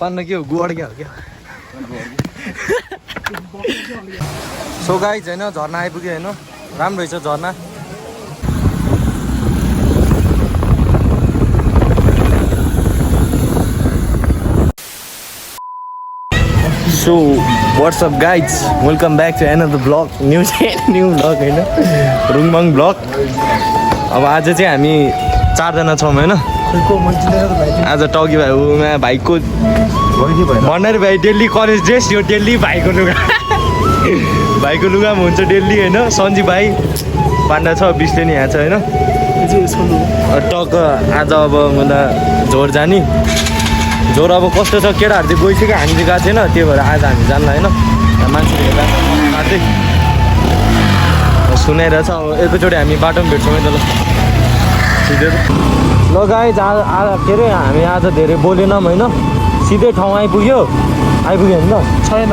पान्न के हो गुवाड क्या हो क्या सो गाइज होइन झर्ना आइपुग्यो होइन राम्रो रहेछ झर्ना So what's up guys, welcome back to another vlog, new vlog होइन रुङमाङ vlog। अब आज चाहिँ हामी 4 जना छौँ होइन आज टगी भाइको भण्डारी भाइ डेली कलेज ड्रेस यो डेली भाइको लुगा भाइको लुगामा हुन्छ डेली होइन सन्जी भाइ पाण्डा छ बिसले नि यहाँ छ होइन टक आज अब मलाई झोर जाने झोर अब कस्तो छ केटाहरू चाहिँ गइसक्यो हामी चाहिँ गएको छैन त्यही भएर आज हामी जान्ला होइन मान्छेले हेर्दा साथै सुनाइरहेछ अब एकैचोटि हामी बाटोमा भेट्छौँ है त ल गाइज के अरे हामी आज धेरै बोलेनौँ होइन सिधै ठाउँ आइपुग्यो होइन छैन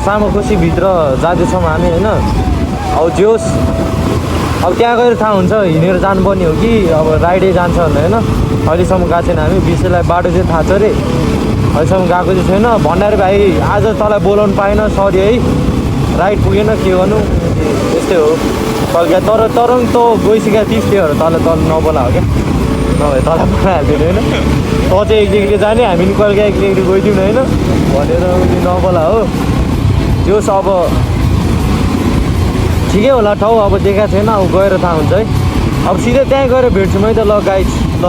सामाकोसीभित्र जाँदैछौँ हामी होइन अब जोस् अब त्यहाँ गएर थाहा हुन्छ हिँडेर जानुपर्ने हो कि अब राइडै जान्छ भनेर होइन अहिलेसम्म गएको छैन हामी विषयलाई बाटो चाहिँ थाहा छ अरे अहिलेसम्म गएको चाहिँ छैन भण्डारी भाइ आज तँलाई बोलाउनु पाएन सरी है राइड पुगेन के गर्नु यस्तै हो कल्का तर पनि त गइसकेको थिइस् त्यही भएर तँलाई नबोला हो क्या नभए तँलाई बोलाइहाल्दैन होइन त चाहिँ एकदिन जाने हामी नि कल्का एकदिन गइदिउँ होइन भनेर नबोला हो जोस् अब ठिकै होला ठाउँ अब देखाएको छैन अब गएर थाहा हुन्छ है अब सिधै त्यहीँ गएर भेट्छौँ है त ल गाइज ल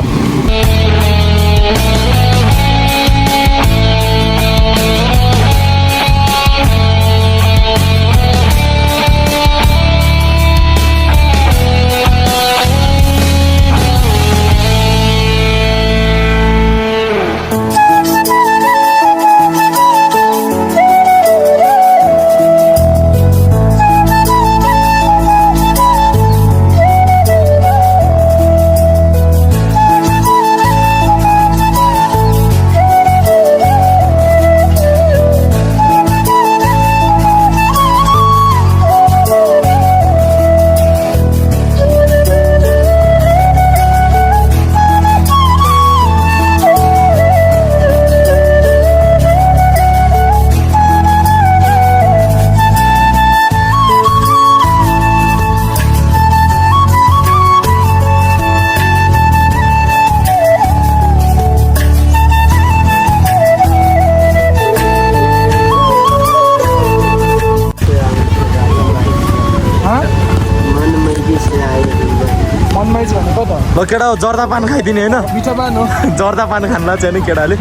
ल केटा हो जर्दा पान खाइदिने होइन मिठो पान हो जर्दा पान खानु चाहिँ नि केटाले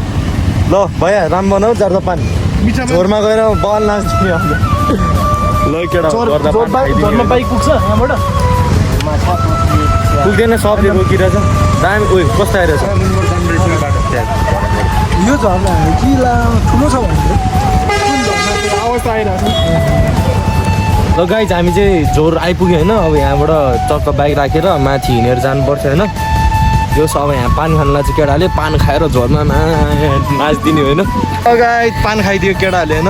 ल भइया राम बनाऊ जर्दा पान झोरमा गएर बल नाच्दिने ल केटा झोरमा बाइक पुग्छ यहाँबाट पुग्दैन सबले रोकिरहेछ दामी उयो कस्तो आइरहेछ यो झर्ना कि ठुलो छ भने अवस्था आइरहेछ ल गाइज हामी चाहिँ झोर आइपुग्यो होइन अब यहाँबाट चक्क बाइक राखेर माथि हिँडेर जानुपर्छ होइन जो अब यहाँ पान खानुलाई चाहिँ केटाले पान खाएर झोरमा नाच्दिने होइन गाइज पान खाइदियो केटाले होइन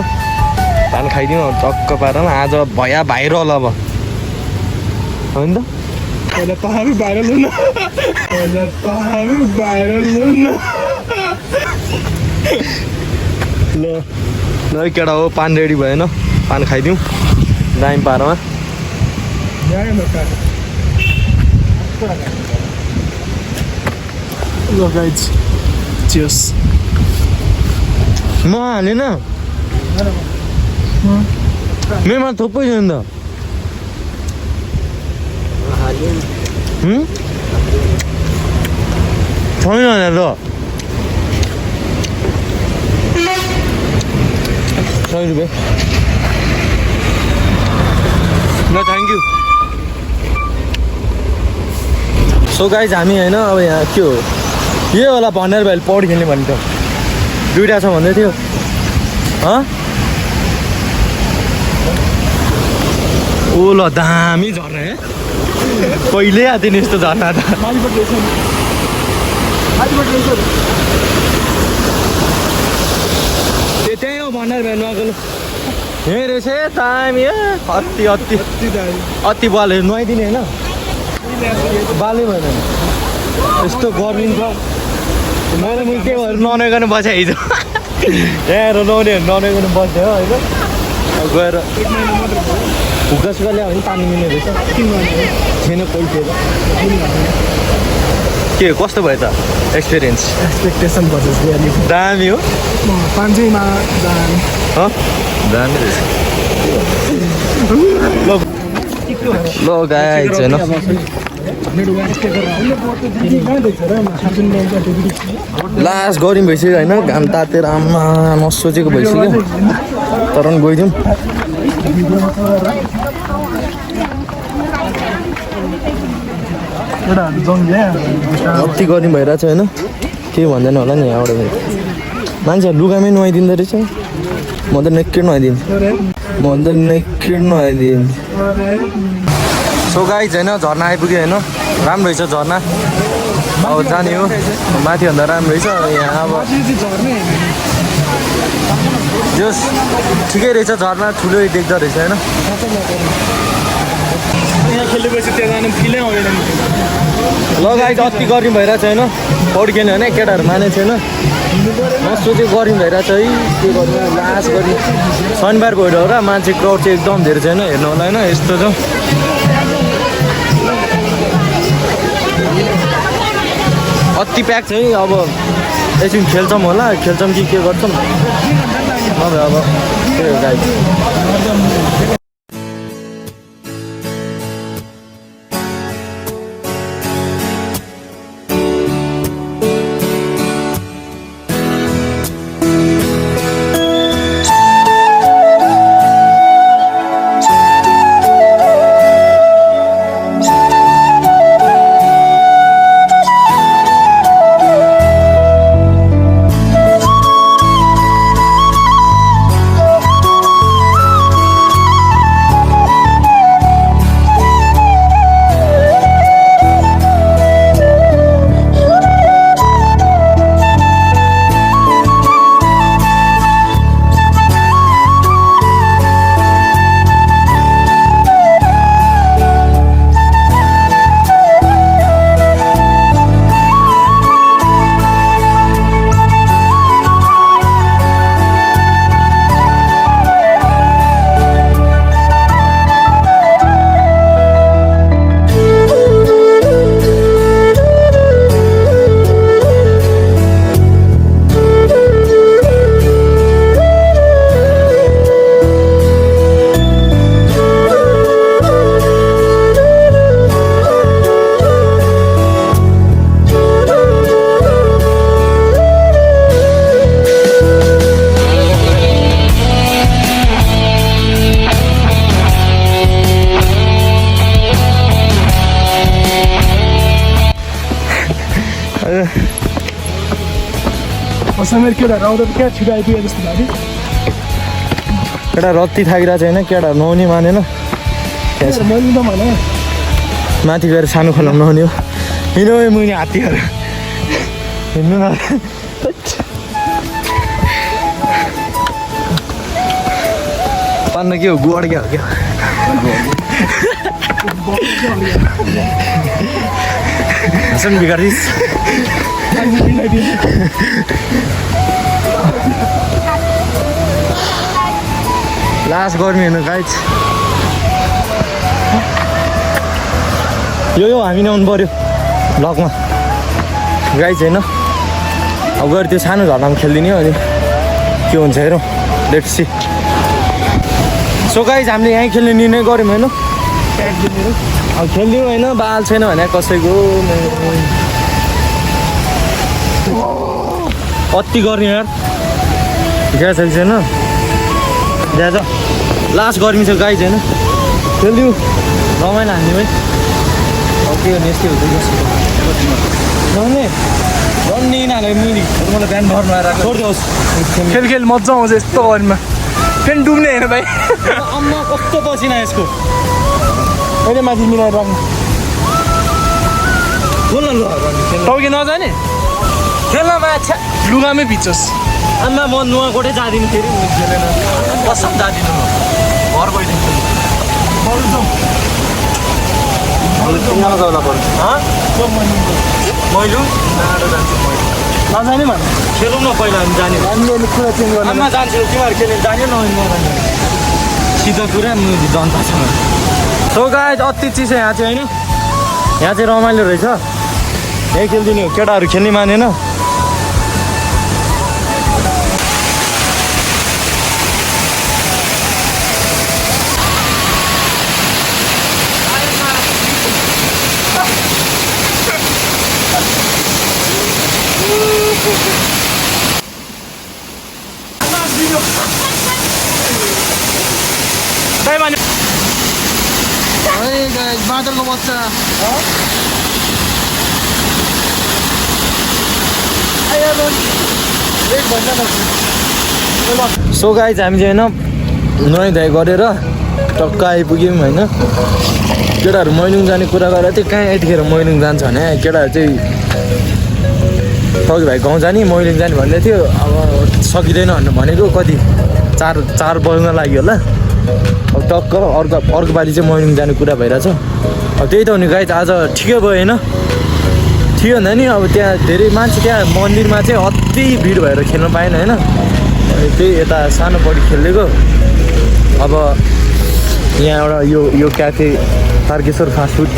पान खाइदिउँ चक्क पाएर आज भया भाइरल अब होइन त ल केटा हो पान रेडी भएन पान खाइदिउँ दामी पारमा म हालेन मेरोमा थुप्रै छ नि त छैन त 100 रुपियाँ ल थ्याङ्क यू सो गाइज हामी होइन अब यहाँ के हो यही होला भण्डारी भाइले पौडी खेल्ने भने त दुइटा छ भन्दै थियो ओ ल दामी झर्ना है कहिले आएको नि यस्तो झर्ना त त्यही हो भण्डारी भाइ नगलो यहीँ रहेछ दामी अति बालहरू नुहाइदिने होइन बालै भएन यस्तो गर्मी छ मैले म के गर्नु ननेकन बसेँ हिजो यहाँ नहुनेहरू ननेकन बस्थ्यो होइन अब गएर हुक्का सुक्का ल्यायो भने पानी मिल्ने रहेछ छैन कोही थिएन के कस्तो भयो त एक्सपिरियन्स एक्सपेक्टेसन भर्सेस रियालिटी दामी हो 500मा दामी दामी रहेछ ल गाइज होइन लास्ट गऱ्यौँ भइसक्यो होइन घाम तातेर आमा नसोचेको भइसक्यो तर पनि गइदिउँ कति गऱ्यौँ भइरहेको छ होइन केही भन्दैन होला नि यहाँबाट मान्छेहरू लुगामै नुहाइदिँदो रहेछ म त नेकेड नुहाइदिन्छु सो गाइज होइन झर्ना आइपुग्यो होइन राम्रो रहेछ झर्ना अब जाने हो माथिभन्दा राम्रो रहेछ यहाँ अब जस ठिकै रहेछ झर्ना ठुलो देख्दो रहेछ होइन ल गाइज अति गर्मी भइरहेको छ होइन पौडी खेल्ने होइन केटाहरू मानेको छैन नसोचेको गर्मी भइरहेको छ है के गर्नु लास्ट गरी शनिबार भइरह र मान्छे क्राउड चाहिँ एकदम धेरै छैन हेर्नु होला होइन यस्तो छ अति प्याक छ है अब एकछिन खेल्छौँ होला खेल्छौँ कि के गर्छौँ नभए अब त्यही हो गाइज मेरो केटाहरू आउँदा त क्या छिटो आइपुग्यो जस्तो लाग्यो केटा रत्ती थाकिरहेको छैन केटाहरू नुहाउने मानेन मैले त भने माथि गएर सानो खोलामा नुहाउने हो हिँड्नु मुनि हात्तीहरू हिँड्नु न पान्न के हो गुवाड क्या हो क्या हसन बिगारिस लास्ट गर्मी हेर्नु गाइज यो हामी आउनु पऱ्यो ब्लगमा गाइज होइन अब गएर त्यो सानो झर्नामा खेलिदिने हो अनि के हुन्छ हेरौँ लेट्स सी सो गाइज हामीले यहीँ खेल्ने निर्णय गऱ्यौँ होइन अब खेलिदिउँ होइन बाल छैन भने कसैको अति गर्ने यार ग्यास छैन ज्यादा लास्ट गर्मी छ गाइज होइन खेलिदिउँ रमाइलो हान्ने है अब के गर्ने यस्तै हुँदैछ रन्ने यिनीहरूले मुनि मलाई बिहान भर्नु आएर छोडिदियोस् खेल मजा आउँछ यस्तो गर्मीमा फेरि डुब्ने होइन भाइ अम्मा कस्तो पसिना यसको अहिले माथि मिलाएर राख्नु बोल्न लु टाउके नजाने खेल्न माछा लुगामै भिज्छोस् आमा म नुहाकोटै जाँदिनँ फेरि खेलेन कसम जाँदिनँ म घर गइदिन्छु मैले टाढो जान्छु नजाने भन्नु खेलौँ न पहिला हामी जाने हामीले अहिले कुरा चेन्ज गर्न आमा जान्छु तिमीहरू खेल्ने जान्यो नजाने सिधो कुरा जनतासँग सो गाइज अति चिसो यहाँ चाहिँ होइन यहाँ चाहिँ रमाइलो रहेछ यही खेलिदिने हो केटाहरू खेल्ने मानेन बादलको बच्चा सो गाइज हामी चाहिँ होइन नुहाइधुवाइ गरेर टक्क आइपुग्यौँ होइन केटाहरू मैलुङ जाने कुरा गरेर चाहिँ कहाँ यतिखेर मैलुङ जान्छ भने केटाहरू चाहिँ टकी भाइ गाउँ जाने मैलुङ जाने भन्दै थियो अब सकिँदैन भनेको कति चार बज्न लाग्यो होला अब टक्क अर्को पालि चाहिँ मैलुङ जाने कुरा भइरहेछ अब त्यही त हो नि गाइज आज ठिकै भयो होइन थियो भन्दा नि अब त्यहाँ धेरै मान्छे त्यहाँ मन्दिरमा चाहिँ अति भिड भएर खेल्न पाएन होइन त्यही यता सानो बडी खेलिदिएको अब यहाँ एउटा यो क्याफे तारकेश्वर फास्टफुड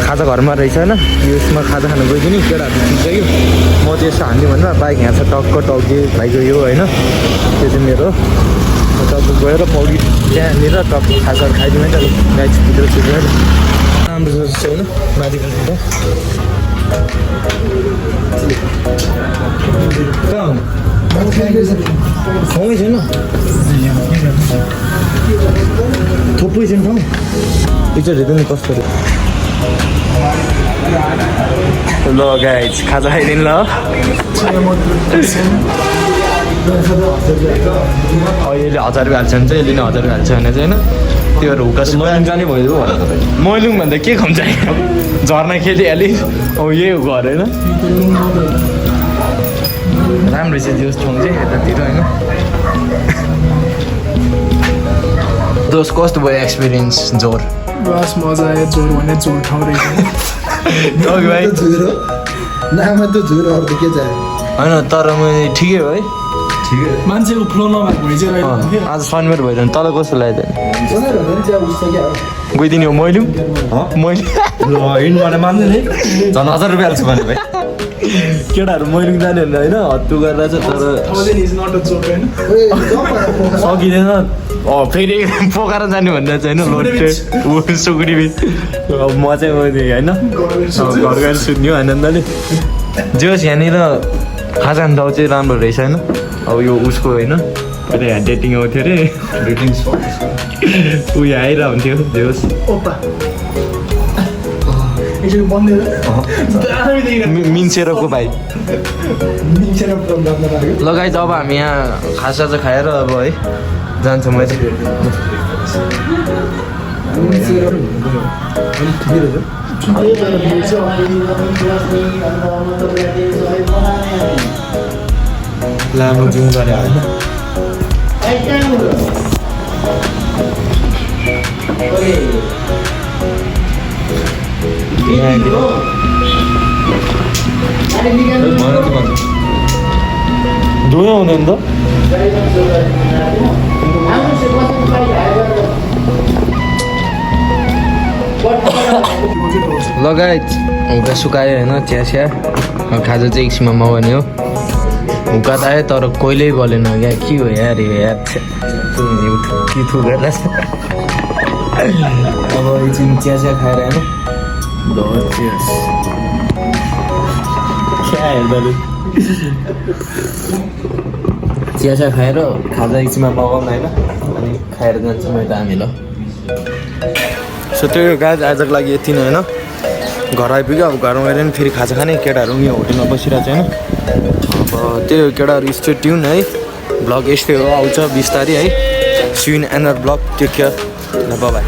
खाजा घरमा रहेछ होइन यसमा खाजा खानु गइदिने केटाहरू छिट्छ कि म चाहिँ यसो हान्ने भनेर बाइक यहाँ छ टक्क टक्के भाइको यो होइन त्यो चाहिँ मेरो टक्क गएर पौडी त्यहाँनिर टक्क खाजा खाइदिउँ है त गाई भित्र छिट्यो राम्रो छ होइन माथिको कहाँ ठाउँै छैन थुप्रै छैन ठाउँ पिक्चर हेर्नु नि कस्तो ल गाइज खाजा खाइदिनु ल अहिले 1000 रुपियाँ हाल्छ भने चाहिँ यसले 1000 रुपियाँ हाल्छ भने चाहिँ होइन त्यो हुकास मैलुङ जाने भयो मैलुङ भन्दा के खुम्छ झर्ना खेलिहालेँ अब यही हो घर होइन राम्रो छ त्यो ठाउँ चाहिँ यतातिर होइन दोस्त कस्तो भयो एक्सपिरियन्स झोर बस मजा आयो झोर भन्ने झोर ठाउँ रहेछ भाइ नाममा त झोर अरू त के चाहियो होइन तर मैले ठिकै हो है मान्छेको फ्लो नभएको भए चाहिँ आज शनिबार भयो भने तल कस्तो लाग्यो गइदिने हो मैलुङ मैले ल हिँड्बाट मान्दैन है झन् 1000 रुपियाँ हाल्छु भने भाइ केटाहरू मैलुङ जाने भने होइन हत्तु गरेर चाहिँ तर सकिँदैन फेरि पोखाएर जाने भन्दा चाहिँ होइन लोटे सुकुटी अब म चाहिँ होइन घर गएर सुत्ने हो आनन्दले जे होस् यहाँनिर खाजा खाने ठाउँ चाहिँ राम्रो रहेछ होइन अब यो उसको होइन कहिले यहाँ डेटिङ आउँथ्यो अरे डेटिङ उयो आइरह हुन्थ्यो जे होस् मिन्सेरको भाइ लगाइ त अब हामी यहाँ खाजा चाहिँ खाएर अब है जान्छौँ है लामो जाउँ गरे होइन धुयो हुँदैन त लगायत हुक्का सुकायो होइन चिया खाजा चाहिँ एकछिनमा मगाउने हो हुक्का त आयो तर कहिल्यै बोलेन क्या के हो यार यार के थुकेर अब एकछिन चिया खाएर होइन चिया खाएर खाजा एकछिनमा मगाउनु होइन अनि खाएर जान्छौँ है त हामी ल सो त्यो गाज आजको लागि यति नै होइन घर आइपुग्यो अब घरमा गएर पनि फेरि खाजा खाने केटाहरू यहाँ होटेलमा बसिरहेको छ होइन अब त्यो केटाहरू स्टे ट्युन है ब्लग यस्तै हो आउँछ 20 तारिक है see in another blog take care ल बाइ